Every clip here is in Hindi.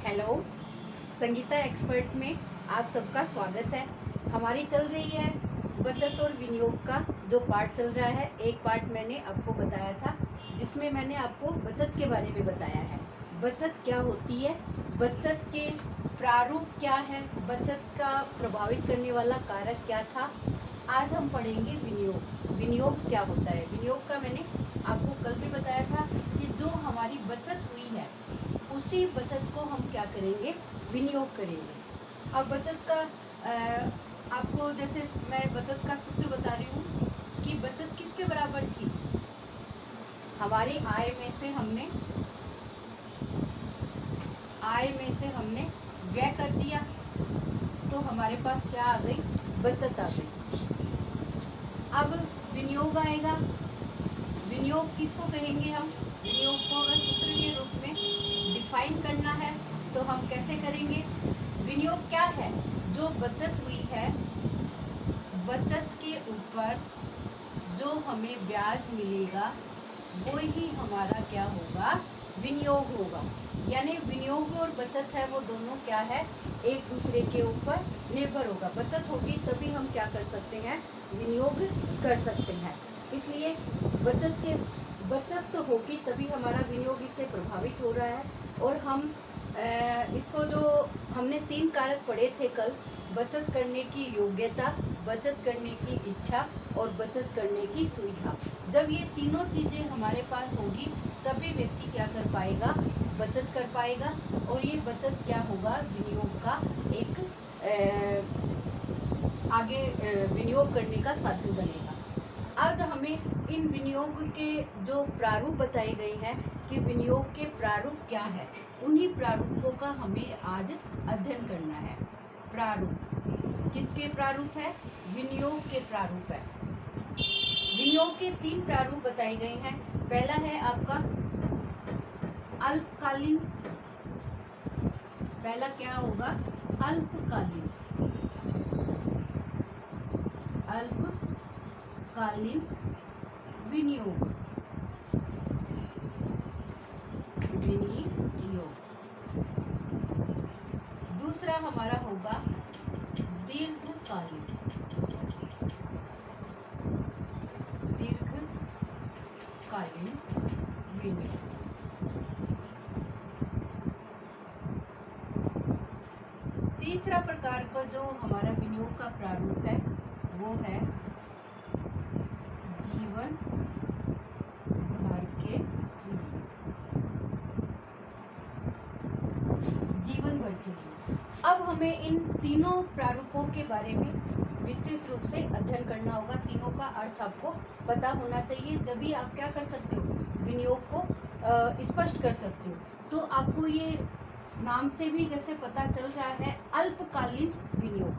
हेलो, संगीता एक्सपर्ट में आप सबका स्वागत है। हमारी चल रही है बचत और विनियोग का जो पार्ट चल रहा है। एक पार्ट मैंने आपको बताया था जिसमें मैंने आपको बचत के बारे में बताया है। बचत क्या होती है, बचत के प्रारूप क्या है, बचत का प्रभावित करने वाला कारक क्या था। आज हम पढ़ेंगे विनियोग। विनियोग क्या होता है? विनियोग का मैंने आपको कल भी बताया था कि जो हमारी बचत हुई है उसी बचत को हम क्या करेंगे, विनियोग करेंगे। अब बचत का आपको जैसे मैं बचत का सूत्र बता रही हूँ कि बचत किसके बराबर थी। हमारी आय में से हमने व्यय कर दिया तो हमारे पास क्या आ गई, बचत आ गई। अब विनियोग आएगा। विनियोग किसको कहेंगे हम? विनियोग को अगर सूत्र के रूप में डिफाइन करना है तो हम कैसे करेंगे? विनियोग क्या है? जो बचत हुई है, बचत के ऊपर जो हमें ब्याज मिलेगा वो ही हमारा क्या होगा, विनियोग होगा। यानी विनियोग और बचत है वो दोनों क्या है, एक दूसरे के ऊपर निर्भर होगा। बचत होगी तभी हम क्या कर सकते हैं, विनियोग कर सकते हैं। इसलिए बचत तो होगी तभी हमारा विनियोग इससे प्रभावित हो रहा है। और हम इसको जो हमने 3 कारक पढ़े थे कल, बचत करने की योग्यता, बचत करने की इच्छा और बचत करने की सुविधा। जब ये तीनों चीज़ें हमारे पास होगी तभी व्यक्ति क्या कर पाएगा, बचत कर पाएगा। और ये बचत क्या होगा, विनियोग का एक आगे विनियोग करने का साधन बनेगा। आज हमें इन विनियोग के जो प्रारूप बताए गए हैं कि विनियोग के प्रारूप क्या है, उन्हीं प्रारूपों का हमें आज अध्ययन करना है। प्रारूप किसके प्रारूप है? विनियोग के प्रारूप है। विनियोग के 3 प्रारूप बताए गए हैं। पहला है आपका अल्पकालीन। पहला क्या होगा, अल्पकालीन। अल्पकालीन विनियोग। दूसरा हमारा होगा दीर्घकालीन। विनियोग। तीसरा प्रकार का जो हमारा विनियोग का प्रारूप है वो है जीवन भर के लिए। जीवन भर के लिए। अब हमें इन तीनों प्रारूपों के बारे में विस्तृत रूप से अध्ययन करना होगा। तीनों का अर्थ आपको पता होना चाहिए, जब भी आप क्या कर सकते हो, विनियोग को स्पष्ट कर सकते हो। तो आपको ये नाम से भी जैसे पता चल रहा है, अल्पकालीन विनियोग।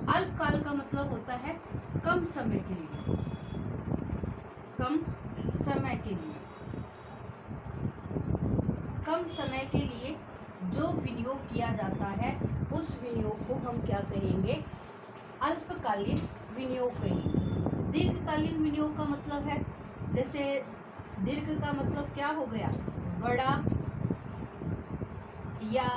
अल्पकाल का मतलब होता है कम समय के लिए। कम समय के लिए, कम समय के लिए जो विनियोग किया जाता है उस विनियोग को हम क्या कहेंगे, अल्पकालीन विनियोग कहेंगे। दीर्घकालीन विनियोग का मतलब है, जैसे दीर्घ का मतलब क्या हो गया, बड़ा या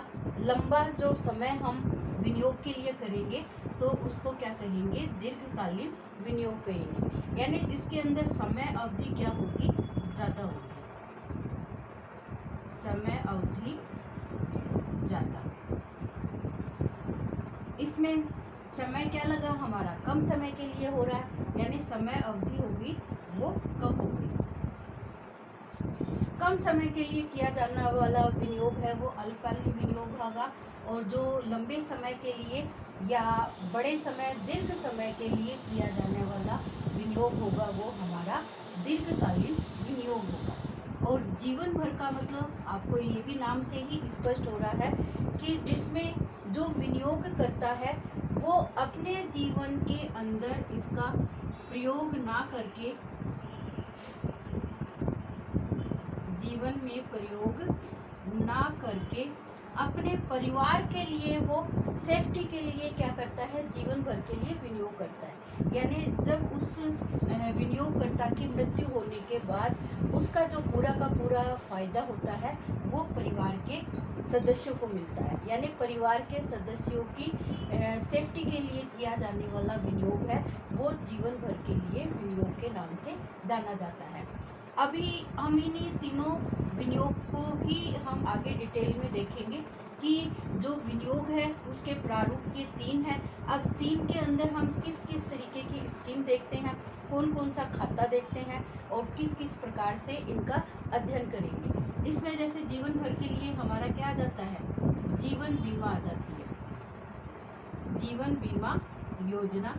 लंबा जो समय हम विनियोग के लिए करेंगे तो उसको क्या कहेंगे, दीर्घकालीन विनियोग कहेंगे। यानी जिसके अंदर समय अवधि क्या होगी, ज़्यादा होगी। समय अवधि ज़्यादा। इसमें समय क्या लगा, हमारा कम समय के लिए हो रहा है, यानी समय अवधि होगी वो कम होगी। कम समय के लिए किया जाने वाला विनियोग है वो अल्पकालीन विनियोग होगा। और जो लंबे समय के लिए या बड़े समय, दीर्घ समय के लिए किया जाने वाला विनियोग होगा वो हमारा दीर्घकालीन विनियोग होगा। और जीवन भर का मतलब आपको ये भी नाम से ही स्पष्ट हो रहा है कि जिसमें जो विनियोग करता है वो अपने जीवन के अंदर इसका प्रयोग ना करके, जीवन में प्रयोग ना करके अपने परिवार के लिए, वो सेफ्टी के लिए क्या करता है, जीवन भर के लिए विनियोग करता है। यानी जब उस विनियोगकर्ता की मृत्यु होने के बाद उसका जो पूरा का पूरा फायदा होता है वो परिवार सदस्यों को मिलता है, यानी परिवार के सदस्यों की सेफ्टी के लिए किया जाने वाला विनियोग है, वो जीवन भर के लिए विनियोग के नाम से जाना जाता है। अभी हम इन्हीं तीनों विनियोग को ही हम आगे डिटेल में देखेंगे कि जो विनियोग है उसके प्रारूप ये 3 हैं। अब 3 के अंदर हम किस किस तरीके की स्कीम देखते हैं, कौन कौन सा खाता देखते हैं और किस किस प्रकार से इनका अध्ययन करेंगे। इसमें जैसे जीवन भर के लिए हमारा क्या आ जाता है, जीवन बीमा आ जाती है, जीवन बीमा योजना।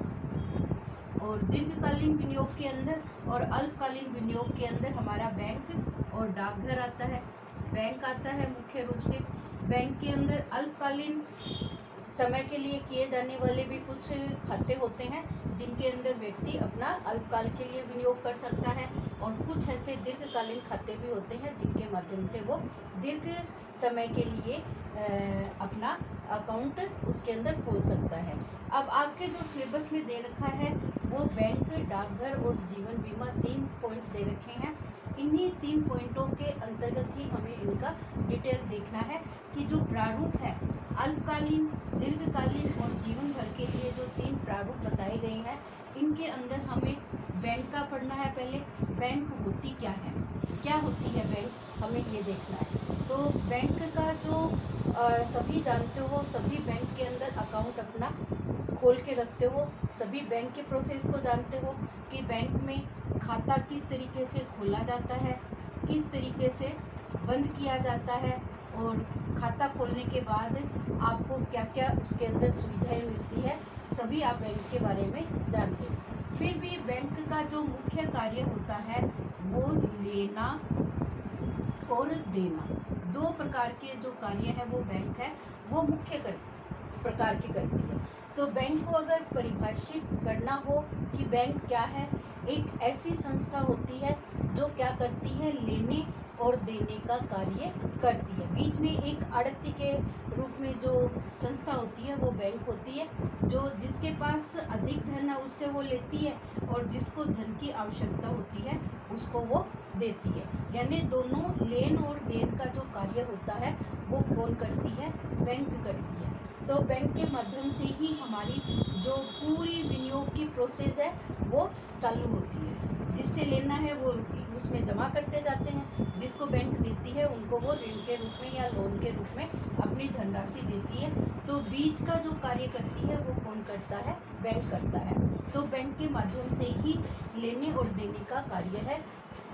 और दीर्घकालीन विनियोग के अंदर और अल्पकालीन विनियोग के अंदर हमारा बैंक और डाकघर आता है। बैंक आता है मुख्य रूप से। बैंक के अंदर अल्पकालीन समय के लिए किए जाने वाले भी कुछ खाते होते हैं जिनके अंदर व्यक्ति अपना अल्पकाल के लिए विनियोग कर सकता है, और कुछ ऐसे दीर्घकालीन खाते भी होते हैं जिनके माध्यम से वो दीर्घ समय के लिए अपना अकाउंट उसके अंदर खोल सकता है। अब आपके जो सिलेबस में दे रखा है वो बैंक, डाकघर और जीवन बीमा 3 पॉइंट दे रखे हैं। इन्हीं 3 पॉइंटों के अंतर्गत ही हमें इनका डिटेल देखना है कि जो प्रारूप है अल्पकालीन, दीर्घकालीन और जीवन भर के लिए जो 3 प्रारूप बताए गए हैं, इनके अंदर हमें बैंक का पढ़ना है। पहले बैंक होती क्या है, क्या होती है बैंक, हमें ये देखना है। तो बैंक का जो सभी जानते हो, सभी बैंक के अंदर अकाउंट अपना खोल के रखते हो, सभी बैंक के प्रोसेस को जानते हो कि बैंक में खाता किस तरीके से खोला जाता है, किस तरीके से बंद किया जाता है, और खाता खोलने के बाद आपको क्या क्या उसके अंदर सुविधाएं मिलती है, सभी आप बैंक के बारे में जानते हो। फिर भी बैंक का जो मुख्य कार्य होता है वो लेना और देना, 2 प्रकार के जो कार्य है वो बैंक है वो मुख्य प्रकार की करती है। तो बैंक को अगर परिभाषित करना हो कि बैंक क्या है, एक ऐसी संस्था होती है जो क्या करती है, लेने और देने का कार्य करती है। बीच में एक आड़ती के रूप में जो संस्था होती है वो बैंक होती है, जो जिसके पास अधिक धन है उससे वो लेती है और जिसको धन की आवश्यकता होती है उसको वो देती है। यानी दोनों लेन और देन का जो कार्य होता है वो कौन करती है, बैंक करती है। तो बैंक के माध्यम से ही हमारी जो पूरी विनियोग की प्रोसेस है वो चालू होती है। जिससे लेना है वो उसमें जमा करते जाते हैं, जिसको बैंक देती है उनको वो ऋण के रूप में या लोन के रूप में अपनी धनराशि देती है। तो बीच का जो कार्य करती है वो कौन करता है, बैंक करता है। तो बैंक के माध्यम से ही लेने और देने का कार्य है।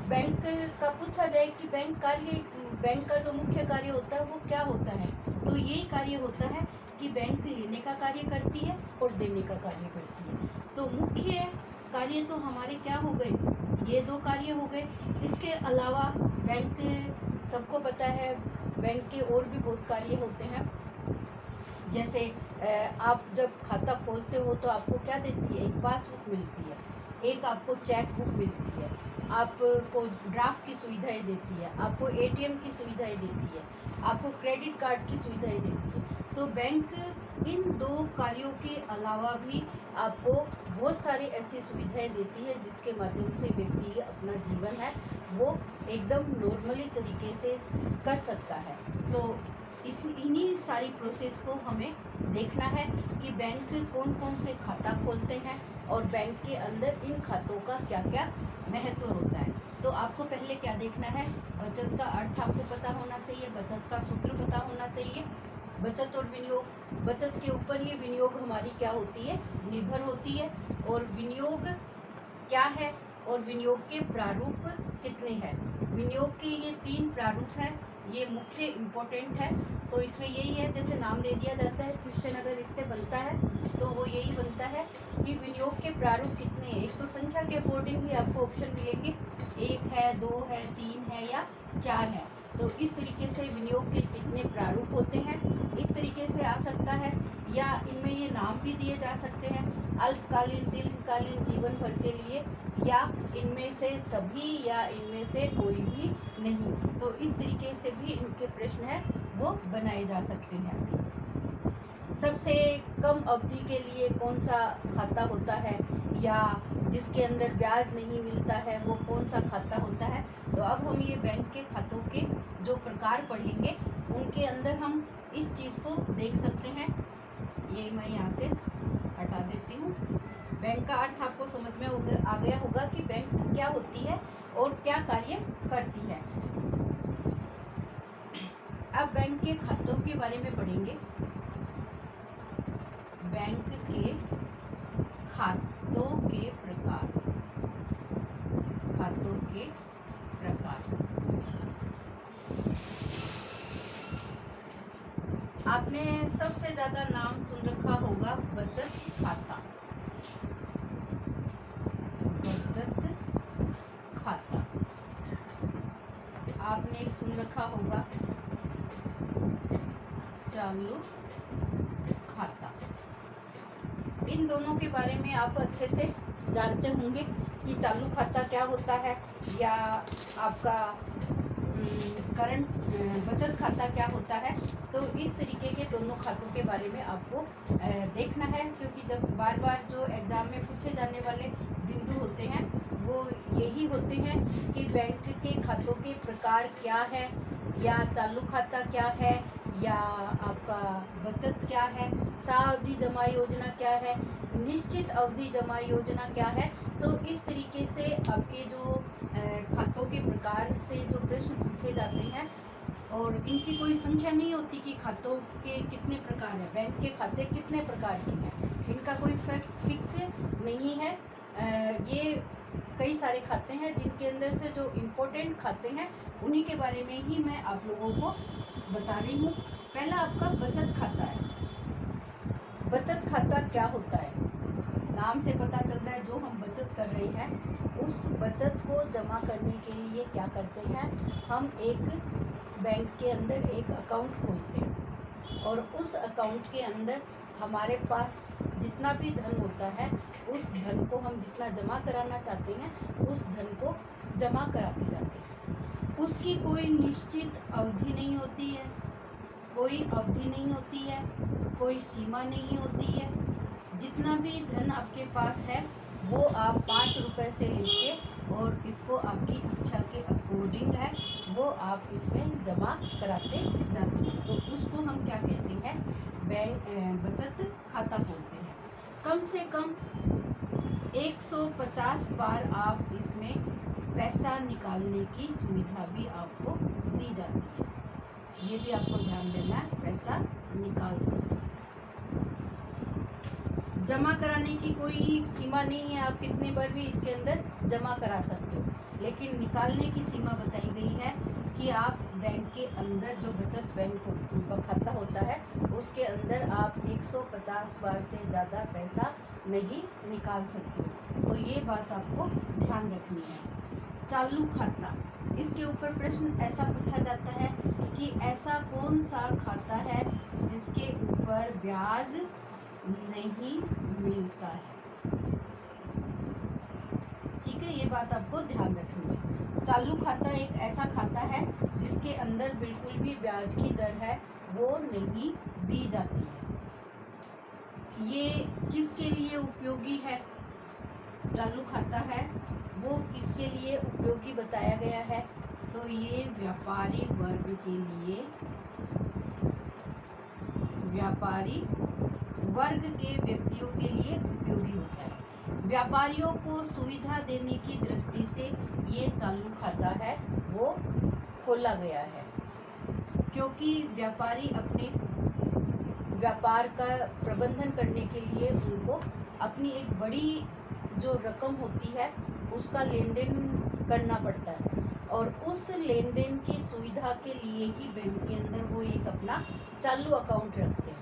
बैंक का पूछा जाए कि बैंक का जो मुख्य कार्य होता है वो क्या होता है, तो यही कार्य होता है कि बैंक लेने का कार्य करती है और देने का कार्य करती है। तो मुख्य कार्य तो हमारे क्या हो गए, ये 2 कार्य हो गए। इसके अलावा बैंक, सबको पता है बैंक के और भी बहुत कार्य होते हैं। जैसे आप जब खाता खोलते हो तो आपको क्या देती है, एक पासबुक मिलती है, एक आपको चेक बुक मिलती है, आपको ड्राफ्ट की सुविधाएं देती है, आपको एटीएम की सुविधाएं देती है, आपको क्रेडिट कार्ड की सुविधाएं देती है। तो बैंक इन 2 कार्यों के अलावा भी आपको बहुत सारी ऐसी सुविधाएं देती है जिसके माध्यम से व्यक्ति अपना जीवन है वो एकदम नॉर्मली तरीके से कर सकता है। तो इन्हीं सारी प्रोसेस को हमें देखना है कि बैंक कौन कौन से खाता खोलते हैं और बैंक के अंदर इन खातों का क्या क्या महत्व होता है। तो आपको पहले क्या देखना है, बचत का अर्थ आपको पता होना चाहिए, बचत का सूत्र पता होना चाहिए। बचत और विनियोग, बचत के ऊपर ही विनियोग हमारी क्या होती है, निर्भर होती है। और विनियोग क्या है और विनियोग के प्रारूप कितने हैं। विनियोग के ये 3 प्रारूप हैं, ये मुख्य इम्पोर्टेंट है। तो इसमें यही है, जैसे नाम दे दिया जाता है, क्वेश्चन अगर इससे बनता है तो वो यही बनता है कि विनियोग के प्रारूप कितने हैं। एक तो संख्या के अकॉर्डिंग ही आपको ऑप्शन मिलेंगे, 1 है, 2 है, 3 है या 4 है। तो इस तरीके से विनियोग के कितने प्रारूप होते हैं इस तरीके से आ सकता है, या इनमें ये नाम भी दिए जा सकते हैं, अल्पकालीन, दीर्घकालीन, जीवन भर के लिए, या इनमें से सभी, या इनमें से कोई भी नहीं। तो इस तरीके से भी इनके प्रश्न है वो बनाए जा सकते हैं। सबसे कम अवधि के लिए कौन सा खाता होता है, या जिसके अंदर ब्याज नहीं मिलता है वो कौन सा खाता होता है। तो अब हम ये बैंक के खातों के जो प्रकार पढ़ेंगे उनके अंदर हम इस चीज़ को देख सकते हैं। ये मैं यहाँ से हटा देती हूँ। बैंक का अर्थ आपको समझ में आ गया होगा कि बैंक क्या होती है और क्या कार्य करती है। अब बैंक के खातों के बारे में पढ़ेंगे। बैंक के खातों के प्रकार। खातों के प्रकार आपने सबसे ज्यादा नाम सुन रखा होगा बचत खाता। बचत खाता आपने एक सुन रखा होगा चालू खाता। इन दोनों के बारे में आप अच्छे से जानते होंगे कि चालू खाता क्या होता है या आपका करंट बचत खाता क्या होता है। तो इस तरीके के दोनों खातों के बारे में आपको देखना है, क्योंकि जब बार बार जो एग्ज़ाम में पूछे जाने वाले बिंदु होते हैं वो यही होते हैं कि बैंक के खातों के प्रकार क्या है, या चालू खाता क्या है, या आपका बचत क्या है, सावधि जमा योजना क्या है, निश्चित अवधि जमा योजना क्या है। तो इस तरीके से आपके जो खातों के प्रकार से जो प्रश्न पूछे जाते हैं, और इनकी कोई संख्या नहीं होती कि खातों के कितने प्रकार हैं, बैंक के खाते कितने प्रकार के हैं, इनका कोई फिक्स नहीं है। ये कई सारे खाते हैं जिनके अंदर से जो इम्पोर्टेंट खाते हैं उन्हीं के बारे में ही मैं आप लोगों को बता रही हूँ। पहला आपका बचत खाता है। बचत खाता क्या होता है? नाम से पता चल रहा है जो हम बचत कर रहे हैं उस बचत को जमा करने के लिए क्या करते हैं, हम एक बैंक के अंदर एक अकाउंट खोलते हैं और उस अकाउंट के अंदर हमारे पास जितना भी धन होता है उस धन को हम जितना जमा कराना चाहते हैं उस धन को जमा कराते जाते हैं। उसकी कोई निश्चित अवधि नहीं होती है, कोई अवधि नहीं होती है, कोई सीमा नहीं होती है। जितना भी धन आपके पास है वो आप 5 रुपए से लेके और इसको आपकी इच्छा के अकॉर्डिंग है वो आप इसमें जमा कराते जाते हैं। तो उसको हम क्या कहते हैं, बैंक बचत खाता खोलते हैं। कम से कम 150 बार आप इसमें पैसा निकालने की सुविधा भी आपको दी जाती है। ये भी आपको ध्यान देना है, पैसा निकालना। जमा कराने की कोई सीमा नहीं है, आप कितने बार भी इसके अंदर जमा करा सकते हो, लेकिन निकालने की सीमा बताई गई है कि आप बैंक के अंदर जो बचत बैंक खाता होता है उसके अंदर आप 150 बार से ज़्यादा पैसा नहीं निकाल सकते। तो ये बात आपको ध्यान रखनी है। चालू खाता, इसके ऊपर प्रश्न ऐसा पूछा जाता है कि ऐसा कौन सा खाता है जिसके ऊपर ब्याज नहीं मिलता है। ठीक है, ये बात आपको ध्यान रखनी है। चालू खाता एक ऐसा खाता है जिसके अंदर बिल्कुल भी ब्याज की दर है वो नहीं दी जाती है। ये किसके लिए उपयोगी है? चालू खाता है वो किसके लिए उपयोगी बताया गया है? तो ये व्यापारी वर्ग के लिए, व्यापारी वर्ग के व्यक्तियों के लिए उपयोगी होता है। व्यापारियों को सुविधा देने की दृष्टि से ये चालू खाता है वो खोला गया है, क्योंकि व्यापारी अपने व्यापार का प्रबंधन करने के लिए उनको अपनी एक बड़ी जो रकम होती है उसका लेन देन करना पड़ता है, और उस लेन देन की सुविधा के लिए ही बैंक के अंदर वो एक अपना चालू अकाउंट रखते हैं।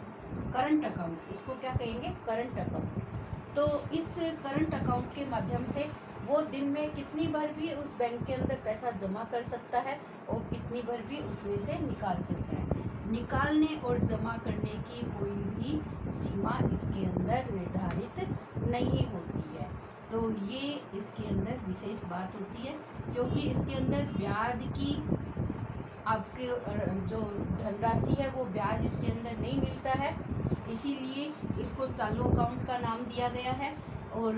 करंट अकाउंट, इसको क्या कहेंगे? Current account. तो इस करंट अकाउंट के माध्यम से वो दिन में कितनी बार भी उस बैंक के अंदर पैसा जमा कर सकता है और कितनी बार भी उसमें से निकाल सकता है। निकालने और जमा करने की कोई भी सीमा इसके अंदर निर्धारित नहीं होती है। तो ये इसके अंदर विशेष बात होती है, क्योंकि इसके अंदर ब्याज की आपके जो धनराशि है वो ब्याज इसके अंदर नहीं मिलता है, इसीलिए इसको चालू अकाउंट का नाम दिया गया है। और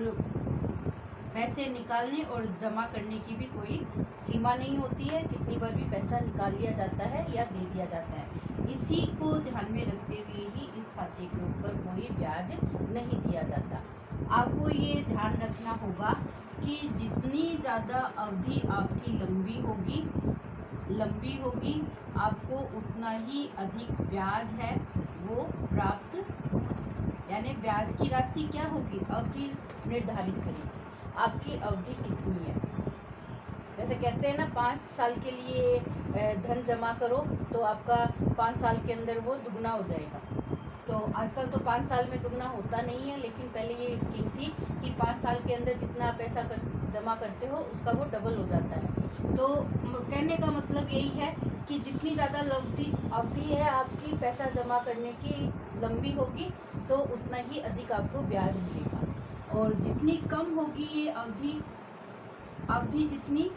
पैसे निकालने और जमा करने की भी कोई सीमा नहीं होती है, कितनी बार भी पैसा निकाल लिया जाता है या दे दिया जाता है। इसी को ध्यान में रखते हुए ही इस खाते के ऊपर कोई ब्याज नहीं दिया जाता। आपको ये ध्यान रखना होगा कि जितनी ज़्यादा अवधि आपकी लंबी होगी आपको उतना ही अधिक ब्याज है वो प्राप्त, यानी ब्याज की राशि क्या होगी, अवधि निर्धारित करेगी आपकी अवधि कितनी है। जैसे कहते हैं ना 5 साल के लिए धन जमा करो तो आपका 5 साल के अंदर वो दुगना हो जाएगा। तो आजकल तो 5 साल में दुगना होता नहीं है, लेकिन पहले ये स्कीम थी कि 5 साल के अंदर जितना पैसा जमा करते हो उसका वो डबल हो जाता है। तो कहने का मतलब यही है कि जितनी ज़्यादा अवधि है आपकी पैसा जमा करने की लंबी होगी तो उतना ही अधिक आपको ब्याज मिलेगा, और जितनी कम होगी ये अवधि जितनी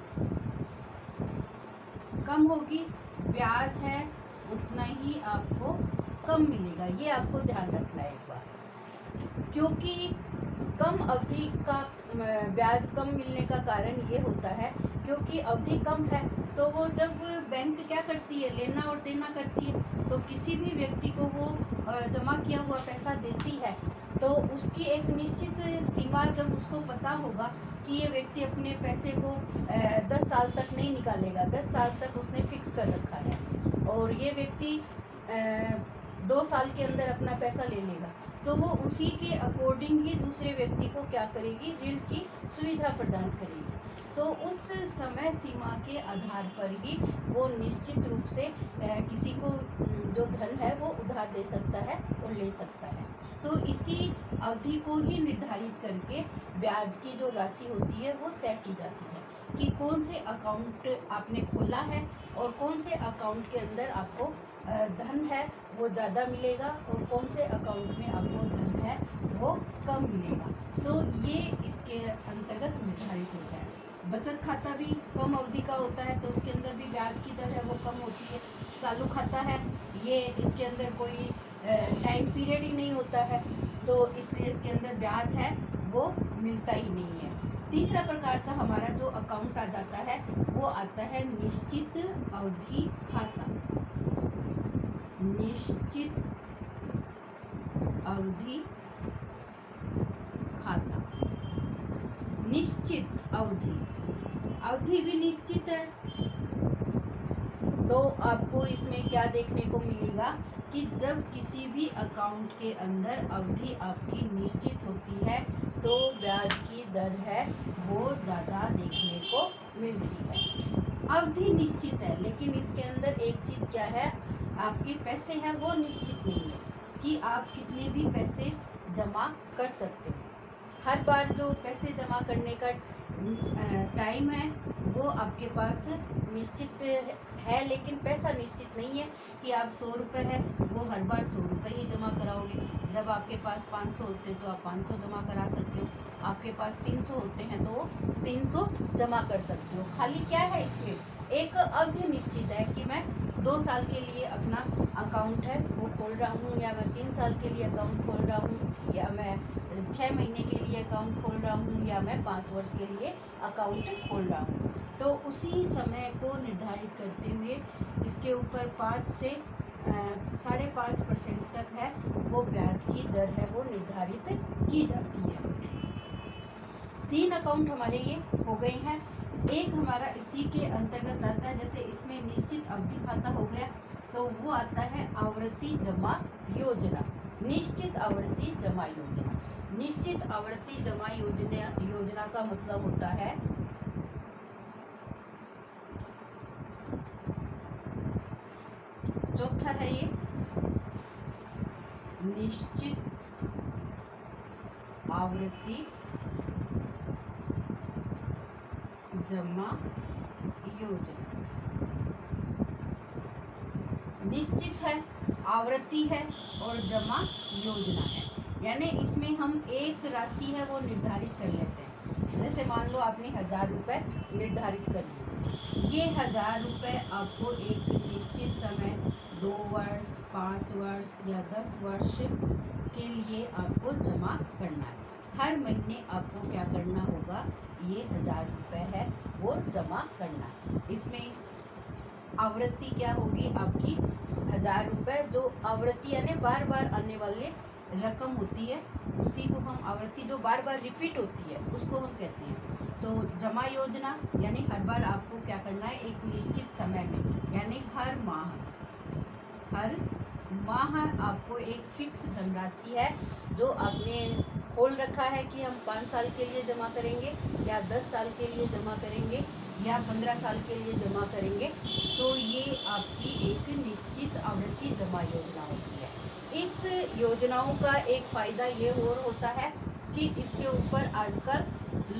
कम होगी ब्याज है उतना ही आपको कम मिलेगा। ये आपको ध्यान रखना है एक बार, क्योंकि कम अवधि का ब्याज कम मिलने का कारण ये होता है क्योंकि अवधि कम है। तो वो जब बैंक क्या करती है, लेना और देना करती है, तो किसी भी व्यक्ति को वो जमा किया हुआ पैसा देती है तो उसकी एक निश्चित सीमा, जब उसको पता होगा कि ये व्यक्ति अपने पैसे को 10 साल तक नहीं निकालेगा, 10 साल तक उसने फिक्स कर रखा है, और ये व्यक्ति 2 साल के अंदर अपना पैसा ले लेगा, तो वो उसी के अकॉर्डिंग ही दूसरे व्यक्ति को क्या करेगी, ऋण की सुविधा प्रदान करेगी। तो उस समय सीमा के आधार पर ही वो निश्चित रूप से किसी को जो धन है वो उधार दे सकता है और ले सकता है। तो इसी अवधि को ही निर्धारित करके ब्याज की जो राशि होती है वो तय की जाती है कि कौन से अकाउंट आपने खोला है और कौन से अकाउंट के अंदर आपको धन है वो ज़्यादा मिलेगा और कौन से अकाउंट में आपको धन है वो कम मिलेगा। तो ये इसके अंतर्गत निर्धारित होता है। बचत खाता भी कम अवधि का होता है तो उसके अंदर भी ब्याज की दर है वो कम होती है। चालू खाता है ये इसके अंदर कोई टाइम पीरियड ही नहीं होता है, तो इसलिए इसके अंदर ब्याज है वो मिलता ही नहीं है। तीसरा प्रकार का हमारा जो अकाउंट आ जाता है वो आता है निश्चित अवधि खाता। निश्चित अवधि खाता, निश्चित अवधि भी निश्चित है। तो आपको इसमें क्या देखने को मिलेगा कि जब किसी भी अकाउंट के अंदर अवधि आपकी निश्चित होती है तो ब्याज की दर है वो ज़्यादा देखने को मिलती है। अवधि निश्चित है लेकिन इसके अंदर एक चीज़ क्या है, आपके पैसे हैं वो निश्चित नहीं है कि आप कितने भी पैसे जमा कर सकते हो। हर बार जो पैसे जमा करने का टाइम है वो आपके पास निश्चित है, लेकिन पैसा निश्चित नहीं है कि आप 100 रुपये है वो हर बार 100 रुपये ही जमा कराओगे। जब आपके पास 500 होते हैं तो आप 500 जमा करा सकते हो, आपके पास 300 होते हैं तो 300 जमा कर सकते हो। खाली क्या है इसमें, एक अवधि निश्चित है कि मैं 2 साल के लिए अपना अकाउंट है वो खोल रहा हूँ, या मैं 3 साल के लिए अकाउंट खोल रहा हूँ, या मैं 6 महीने के लिए अकाउंट खोल रहा हूँ, या मैं 5 वर्ष के लिए अकाउंट खोल रहा हूँ। तो उसी समय को निर्धारित करते हुए इसके ऊपर 5 से 5.5% तक है वो ब्याज की दर है वो निर्धारित की जाती है। 3 अकाउंट हमारे ये हो गए हैं। एक हमारा इसी के अंतर्गत आता है, जैसे इसमें निश्चित अवधि खाता हो गया तो वो आता है आवर्ती जमा योजना। निश्चित आवर्ती जमा योजना, निश्चित आवर्ती जमा योजना का मतलब होता है चौथा है ये निश्चित आवर्ती जमा योजना। निश्चित है, आवृत्ति है और जमा योजना है, यानी इसमें हम एक राशि है वो निर्धारित कर लेते हैं। जैसे मान लो आपने 1000 रुपये निर्धारित कर लिए, ये 1000 रुपये आपको एक निश्चित समय 2 वर्ष 5 वर्ष या 10 वर्ष के लिए आपको जमा करना है। हर महीने आपको क्या करना होगा, ये 1000 रुपये है वो जमा करना है। इसमें आवृत्ति क्या होगी आपकी 1000 रुपये, जो आवृत्ति यानी बार बार आने वाले रकम होती है, उसी को हम आवृत्ति, जो बार बार रिपीट होती है उसको हम कहते हैं। तो जमा योजना यानी हर बार आपको क्या करना है, एक निश्चित समय में यानी हर माह आपको एक फिक्स धनराशि है जो आपने खोल रखा है कि हम 5 साल के लिए जमा करेंगे या 10 साल के लिए जमा करेंगे या 15 साल के लिए जमा करेंगे। तो ये आपकी एक निश्चित आवृत्ति जमा योजना होती है। इस योजनाओं का एक फ़ायदा ये और होता है कि इसके ऊपर आजकल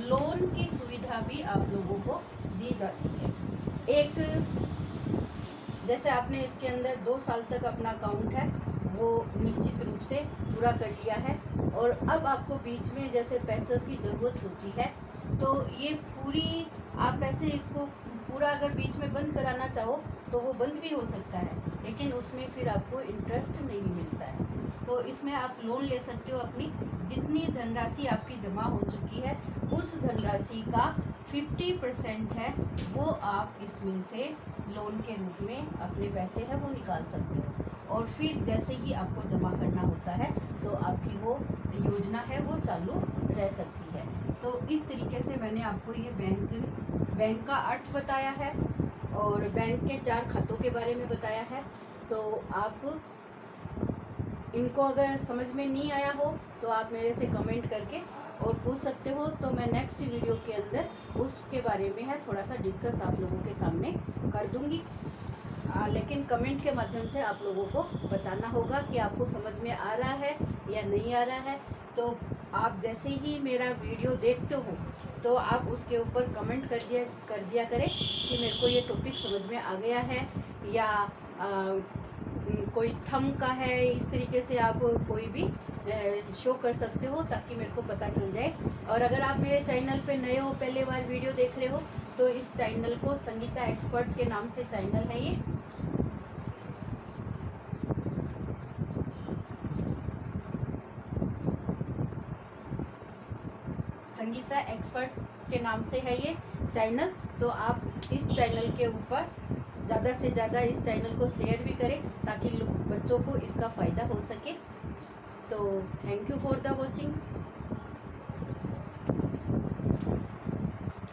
लोन की सुविधा भी आप लोगों को दी जाती है। एक जैसे आपने इसके अंदर 2 साल तक अपना अकाउंट है वो निश्चित रूप से पूरा कर लिया है, और अब आपको बीच में जैसे पैसों की ज़रूरत होती है तो ये पूरी आप ऐसे इसको पूरा अगर बीच में बंद कराना चाहो तो वो बंद भी हो सकता है, लेकिन उसमें फिर आपको इंटरेस्ट नहीं मिलता है। तो इसमें आप लोन ले सकते हो, अपनी जितनी धनराशि आपकी जमा हो चुकी है उस धनराशि का 50% है वो आप इसमें से लोन के रूप में अपने पैसे हैं वो निकाल सकते हो, और फिर जैसे ही आपको जमा करना होता है तो आपकी वो योजना है वो चालू रह सकती है। तो इस तरीके से मैंने आपको ये बैंक का अर्थ बताया है और बैंक के 4 खातों के बारे में बताया है। तो आप इनको अगर समझ में नहीं आया हो तो आप मेरे से कमेंट करके और पूछ सकते हो, तो मैं नेक्स्ट वीडियो के अंदर उसके बारे में है थोड़ा सा डिस्कस आप लोगों के सामने कर दूंगी। लेकिन कमेंट के माध्यम से आप लोगों को बताना होगा कि आपको समझ में आ रहा है या नहीं आ रहा है। तो आप जैसे ही मेरा वीडियो देखते हो तो आप उसके ऊपर कमेंट कर दिया करें कि मेरे को ये टॉपिक समझ में आ गया है, या कोई थंब का है, इस तरीके से आप कोई भी शो कर सकते हो ताकि मेरे को पता चल जाए। और अगर आप मेरे चैनल पे नए हो, पहले बार वीडियो देख रहे हो, तो इस चैनल को संगीता एक्सपर्ट के नाम से चैनल है ये। संगीता एक्सपर्ट के नाम से है ये चैनल। तो आप इस चैनल के ऊपर ज़्यादा से ज़्यादा इस चैनल को शेयर भी करें ताकि बच्चों को इसका फ़ायदा हो सके। तो thank you for the watching.